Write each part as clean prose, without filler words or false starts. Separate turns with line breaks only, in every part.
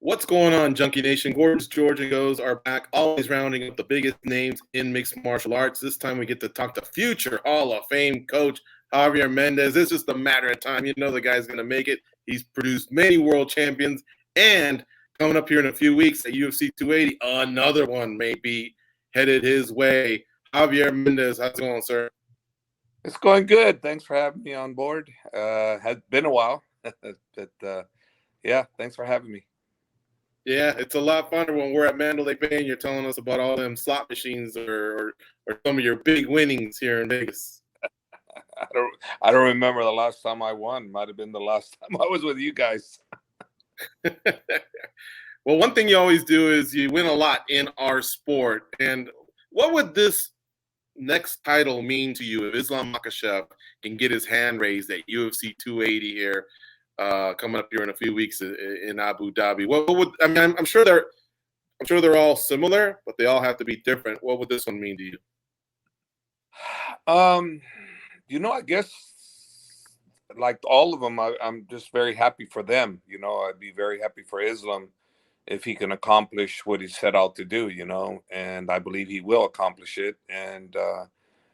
What's going on, Junkie Nation? Gordon's George and Goes are back, always rounding up the biggest names in mixed martial arts. This time we get to talk to future Hall of Fame coach Javier Mendez. It's just a matter of time. You know the guy's going to make it. He's produced many world champions, and coming up here in a few weeks at UFC 280, another one may be headed his way. Javier Mendez, how's it going, sir?
It's going good. Thanks for having me on board. Has been a while, but yeah, thanks for having me.
Yeah, it's a lot funner when we're at Mandalay Bay and you're telling us about all them slot machines or some of your big winnings here in Vegas.
I don't remember the last time I won. Might have been the last time I was with you guys.
Well, one thing you always do is you win a lot in our sport. And what would this next title mean to you if Islam Makhachev can get his hand raised at UFC 280 here? Coming up here in a few weeks in Abu Dhabi. What would I mean? I'm sure they're all similar, but they all have to be different. What would this one mean to you?
I guess like all of them, I'm just very happy for them. I'd be very happy for Islam if he can accomplish what he set out to do. And I believe he will accomplish it. And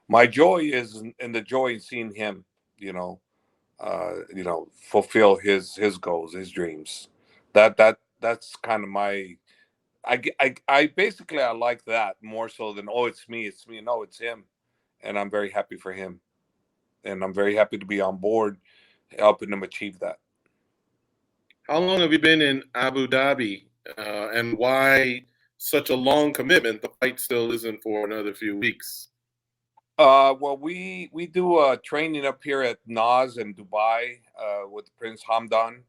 my joy is in the joy in seeing him. Fulfill his goals, his dreams. That's kind of my. I basically I like that more so than it's me. No, it's him, and I'm very happy for him, and I'm very happy to be on board, helping him achieve that.
How long have you been in Abu Dhabi, and why such a long commitment? The fight still isn't for another few weeks.
Well, we do training up here at Nas in Dubai with Prince Hamdan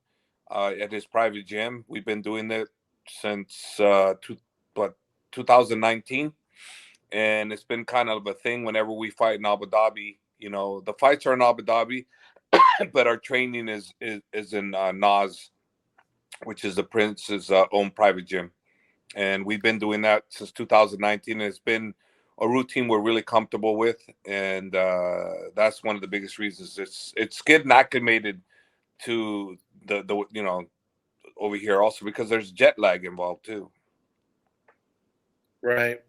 at his private gym. We've been doing it since 2019, and it's been kind of a thing whenever we fight in Abu Dhabi. The fights are in Abu Dhabi, but our training is in Nas, which is the Prince's own private gym, and we've been doing that since 2019. And it's been a routine we're really comfortable with, and that's one of the biggest reasons. It's getting acclimated to the over here also because there's jet lag involved too.
Right,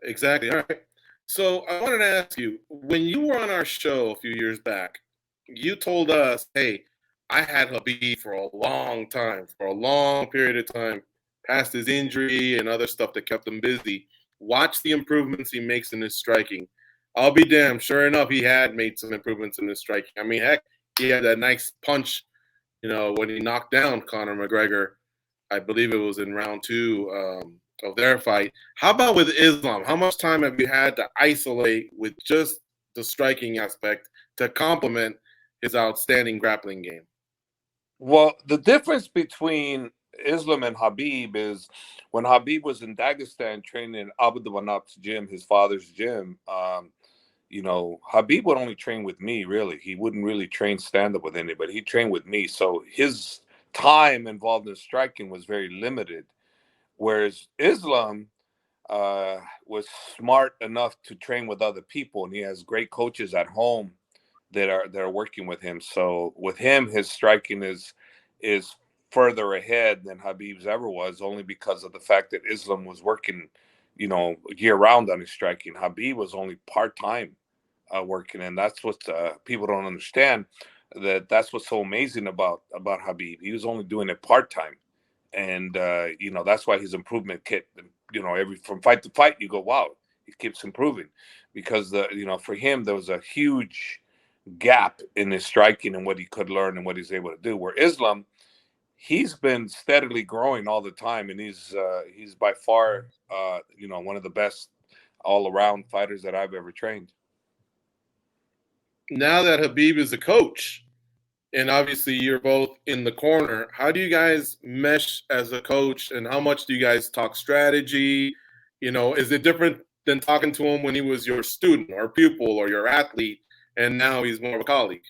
exactly. All right. So I wanted to ask you, when you were on our show a few years back, you told us, "Hey, I had Khabib for a long time, for a long period of time, past his injury and other stuff that kept him busy. Watch the improvements he makes in his striking." I'll be damned. Sure enough, he had made some improvements in his striking. I mean, heck, he had that nice punch, when he knocked down Conor McGregor. I believe it was in round 2 of their fight. How about with Islam? How much time have you had to isolate with just the striking aspect to complement his outstanding grappling game?
Well, the difference between Islam and Khabib is when Khabib was in Dagestan training in Abu Dhabi's gym, his father's gym. Khabib would only train with me. Really, he wouldn't really train stand up with anybody. He trained with me, so his time involved in striking was very limited. Whereas Islam was smart enough to train with other people, and he has great coaches at home that are working with him. So with him, his striking is further ahead than Khabib's ever was, only because of the fact that Islam was working, year round on his striking. Khabib was only part-time working, and that's what people don't understand. That's what's so amazing about Khabib. He was only doing it part-time, and that's why his improvement kept, from fight to fight, you go, wow, he keeps improving, because for him there was a huge gap in his striking and what he could learn and what he's able to do. Where Islam, he's been steadily growing all the time, and he's by far one of the best all-around fighters that I've ever trained.
Now that Khabib is a coach, and obviously you're both in the corner, how do you guys mesh as a coach, and how much do you guys talk strategy? Is it different than talking to him when he was your student or pupil or your athlete, and now he's more of a colleague?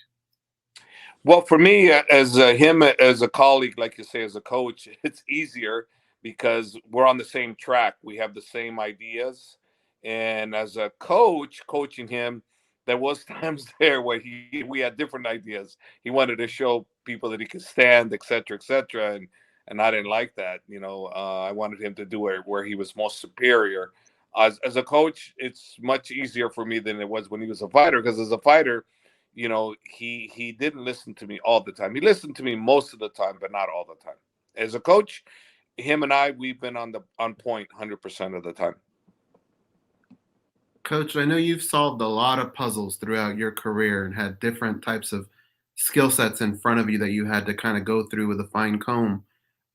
Well, for me, as him as a colleague, like you say, as a coach, it's easier because we're on the same track. We have the same ideas. And as a coach, coaching him, there was times there where we had different ideas. He wanted to show people that he could stand, et cetera, et cetera. And and I didn't like that. I wanted him to do it where he was most superior. As a coach, it's much easier for me than it was when he was a fighter, because as a fighter, he didn't listen to me all the time. He listened to me most of the time, but not all the time. As a coach, him and we've been on point 100% of the time.
Coach, I know you've solved a lot of puzzles throughout your career and had different types of skill sets in front of you that you had to kind of go through with a fine comb.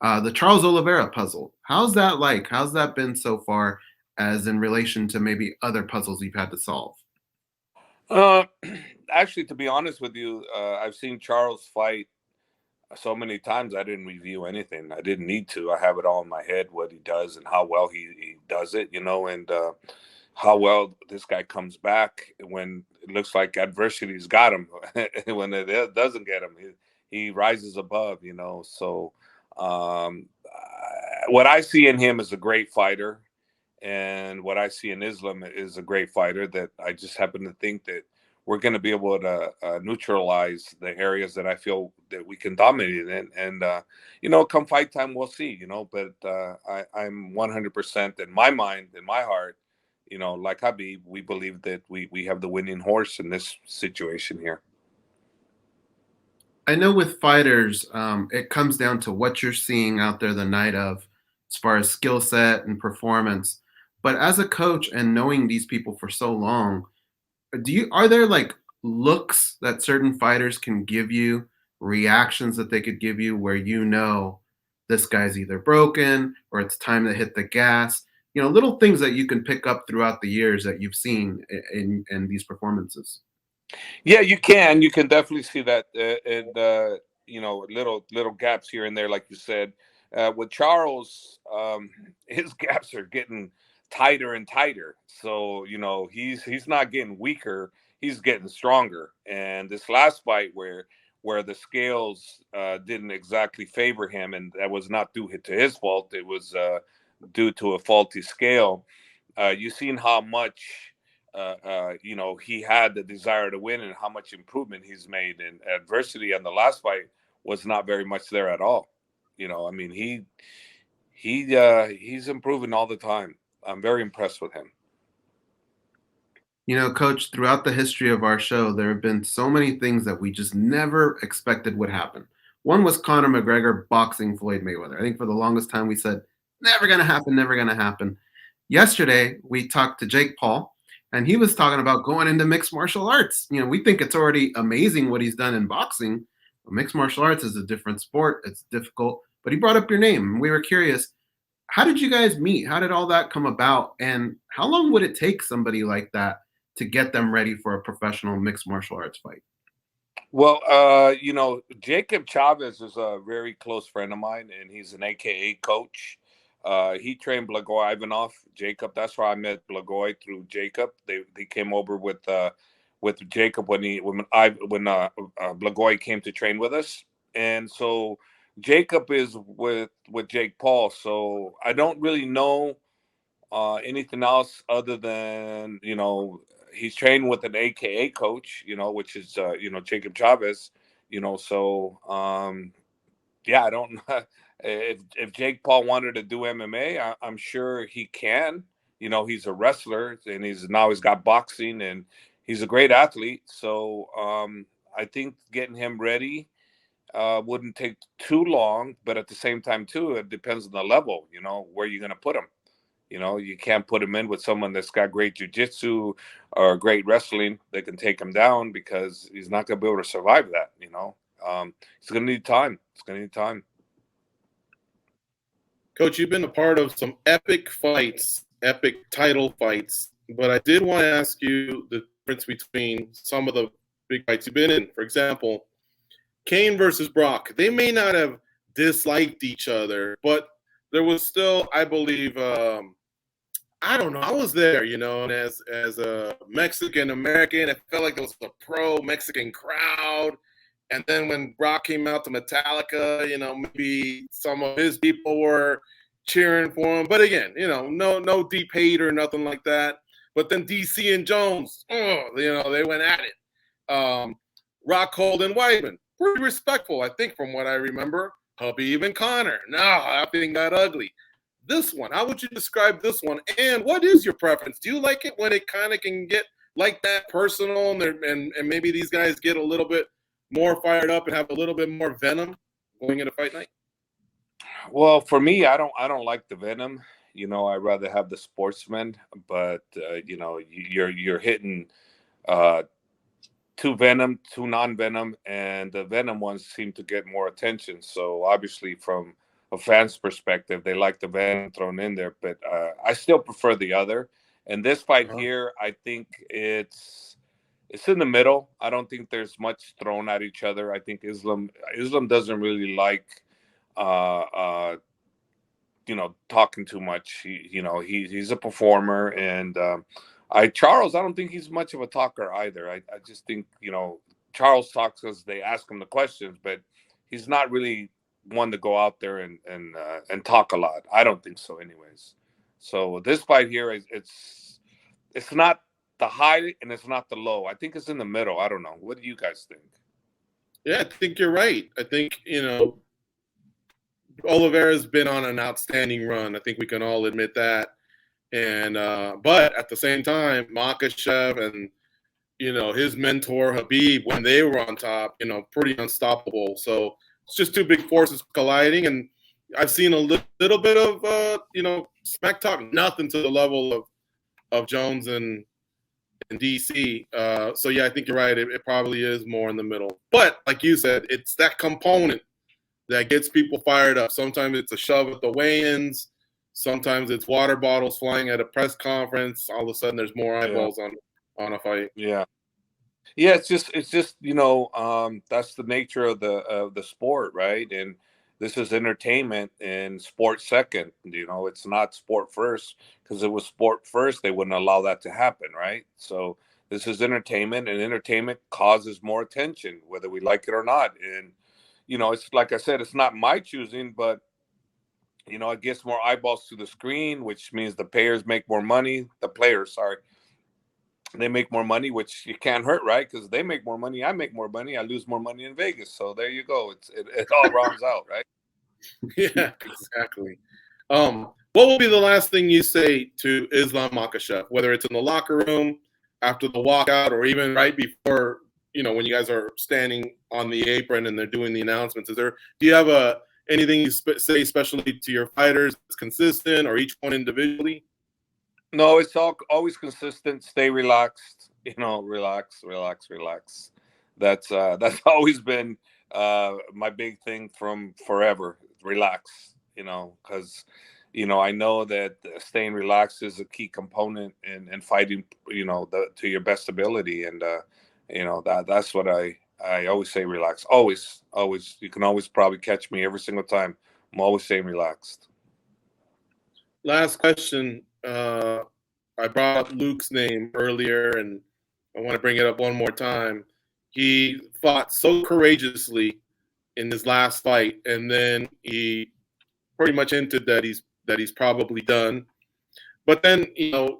The Charles Oliveira puzzle, how's that like? How's that been so far, as in relation to maybe other puzzles you've had to solve?
Uh, Actually, to be honest with you, I've seen Charles fight so many times. I didn't review anything. I didn't need to. I have it all in my head, what he does and how well he does it, and how well this guy comes back when it looks like adversity's got him. When it doesn't get him, he rises above, So what I see in him is a great fighter. And what I see in Islam is a great fighter, that I just happen to think that we're going to be able to neutralize the areas that I feel that we can dominate in. And, come fight time, we'll see, but I'm 100% in my mind, in my heart, like Khabib, we believe that we have the winning horse in this situation here.
I know with fighters, it comes down to what you're seeing out there the night of, as far as skill set and performance. But as a coach and knowing these people for so long, are there like looks that certain fighters can give you, reactions that they could give you, where this guy's either broken or it's time to hit the gas? Little things that you can pick up throughout the years that you've seen in these performances.
Yeah, you can. You can definitely see that in little gaps here and there, like you said. With Charles, his gaps are getting tighter and tighter. So he's not getting weaker; he's getting stronger. And this last fight, where the scales didn't exactly favor him, and that was not due to his fault. It was due to a faulty scale. You've seen how much. He had the desire to win, and how much improvement he's made. And adversity on the last fight was not very much there at all. I mean, he's improving all the time. I'm very impressed with him.
Coach, throughout the history of our show, there have been so many things that we just never expected would happen. One was Conor McGregor boxing Floyd Mayweather. I think for the longest time we said, never going to happen, never going to happen. Yesterday, we talked to Jake Paul, and he was talking about going into mixed martial arts. We think it's already amazing what he's done in boxing. But mixed martial arts is a different sport. It's difficult. But he brought up your name, and we were curious, how did you guys meet? How did all that come about? And how long would it take somebody like that to get them ready for a professional mixed martial arts fight?
Well, Jacob Chavez is a very close friend of mine, and he's an AKA coach. He trained Blagoy Ivanov. Jacob, that's where I met Blagoy, through Jacob. They came over with Jacob when Blagoy came to train with us, and so Jacob is with Jake Paul. So I don't really know anything else other than he's trained with an AKA coach, which is Jacob Chavez. So yeah, I don't know. If Jake Paul wanted to do MMA, I'm sure he can. He's a wrestler, and he's got boxing, and he's a great athlete. So I think getting him ready wouldn't take too long. But at the same time, too, it depends on the level. Where you're going to put him. You can't put him in with someone that's got great jiu-jitsu or great wrestling that can take him down, because he's not going to be able to survive that. He's going to need time. It's going to need time.
Coach, you've been a part of some epic fights, epic title fights, but I did want to ask you the difference between some of the big fights you've been in. For example, Kane versus Brock. They may not have disliked each other, but there was still, I believe, I don't know. I was there, and as a Mexican American, it felt like it was a pro-Mexican crowd. And then when Brock came out to Metallica, maybe some of his people were cheering for him. But again, no deep hate or nothing like that. But then DC and Jones, they went at it. Rockhold and Weidman, pretty respectful, I think, from what I remember. Khabib and Connor. No, that thing got ugly. This one, how would you describe this one? And what is your preference? Do you like it when it kind of can get like that personal and maybe these guys get a little bit more fired up and have a little bit more venom going into fight night?
Well, for me, I don't like the venom. I'd rather have the sportsman. But you're hitting uh, two venom, two non-venom, and the venom ones seem to get more attention. So obviously, from a fan's perspective, they like the venom thrown in there. But I still prefer the other. And this fight here, I think it's in the middle. I don't think there's much thrown at each other. I think Islam doesn't really like uh, uh, talking too much. He's a performer, and Charles, I don't think he's much of a talker either. I just think Charles talks because they ask him the questions, but he's not really one to go out there and talk a lot. I don't think so, anyways. So this fight here it's not the high and it's not the low. I think it's in the middle. I don't know. What do you guys think?
Yeah, I think you're right. I think Oliveira's been on an outstanding run. I think we can all admit that. And but at the same time, Makhachev and his mentor Khabib, when they were on top, pretty unstoppable. So it's just two big forces colliding, and I've seen a little bit of smack talk, nothing to the level of Jones and DC. So yeah, I think you're right. It probably is more in the middle. But like you said, it's that component that gets people fired up. Sometimes it's a shove at the weigh-ins. Sometimes it's water bottles flying at a press conference. All of a sudden, there's more eyeballs on a fight.
Yeah. It's just that's the nature of the sport, right? And this is entertainment and sport second. It's not sport first, because if it was sport first, they wouldn't allow that to happen, right? So this is entertainment, and entertainment causes more attention, whether we like it or not. And it's like I said, it's not my choosing, but it gets more eyeballs to the screen, which means the players make more money. The players, sorry, they make more money, which you can't hurt, right? Because they make more money, I make more money, I lose more money in Vegas. So there you go. It all rounds out, right?
Yeah, exactly. What will be the last thing you say to Islam Makhachev, whether it's in the locker room, after the walkout, or even right before, when you guys are standing on the apron and they're doing the announcements? Do you have anything you say especially to your fighters that's consistent, or each one individually?
No, it's always consistent. Stay relaxed. Relax, relax, relax. That's always been my big thing from forever. Relax. Because I know that staying relaxed is a key component in fighting. To your best ability, and that's what I always say. Relax. Always, always. You can always probably catch me every single time. I'm always saying relaxed.
Last question. I brought up Luke's name earlier, and I want to bring it up one more time. He fought so courageously in his last fight, and then he pretty much hinted that he's probably done. But then you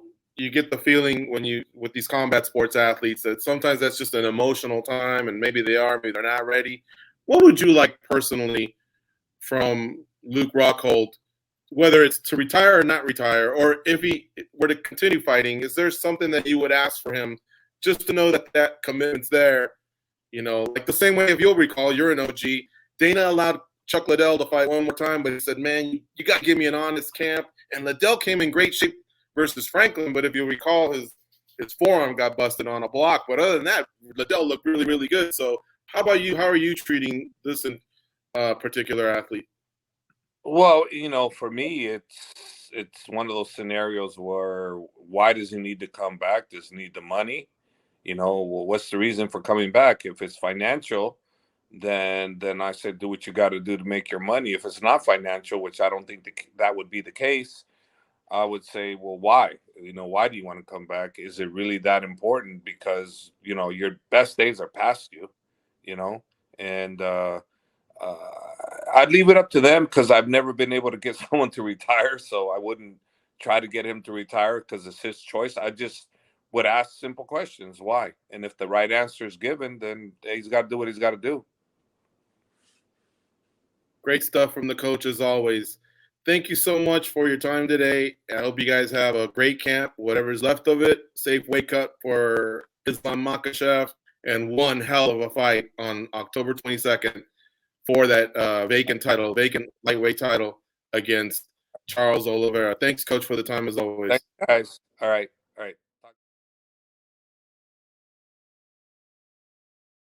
get the feeling with these combat sports athletes that sometimes that's just an emotional time, and maybe they are, maybe they're not ready. What would you like personally from Luke Rockhold, whether it's to retire or not retire, or if he were to continue fighting? Is there something that you would ask for him just to know that commitment's there? Like the same way, if you'll recall, you're an OG. Dana allowed Chuck Liddell to fight one more time, but he said, man, you got to give me an honest camp. And Liddell came in great shape versus Franklin, but if you recall, his forearm got busted on a block. But other than that, Liddell looked really, really good. So how about you? How are you treating this particular athlete?
Well, for me, it's one of those scenarios where, why does he need to come back? Does he need the money? Well, what's the reason for coming back? If it's financial, then I said, do what you got to do to make your money. If it's not financial, which I don't think that would be the case, I would say, well, why? Why do you want to come back? Is it really that important? Because, your best days are past you, and I'd leave it up to them, because I've never been able to get someone to retire. So I wouldn't try to get him to retire because it's his choice. I just would ask simple questions. Why? And if the right answer is given, then he's got to do what he's got to do.
Great stuff from the coach as always. Thank you so much for your time today. I hope you guys have a great camp, whatever's left of it. Safe wake up for Islam Makhachev, and one hell of a fight on October 22nd for that vacant lightweight title against Charles Oliveira. Thanks, Coach, for the time as always.
Thanks, guys. All right.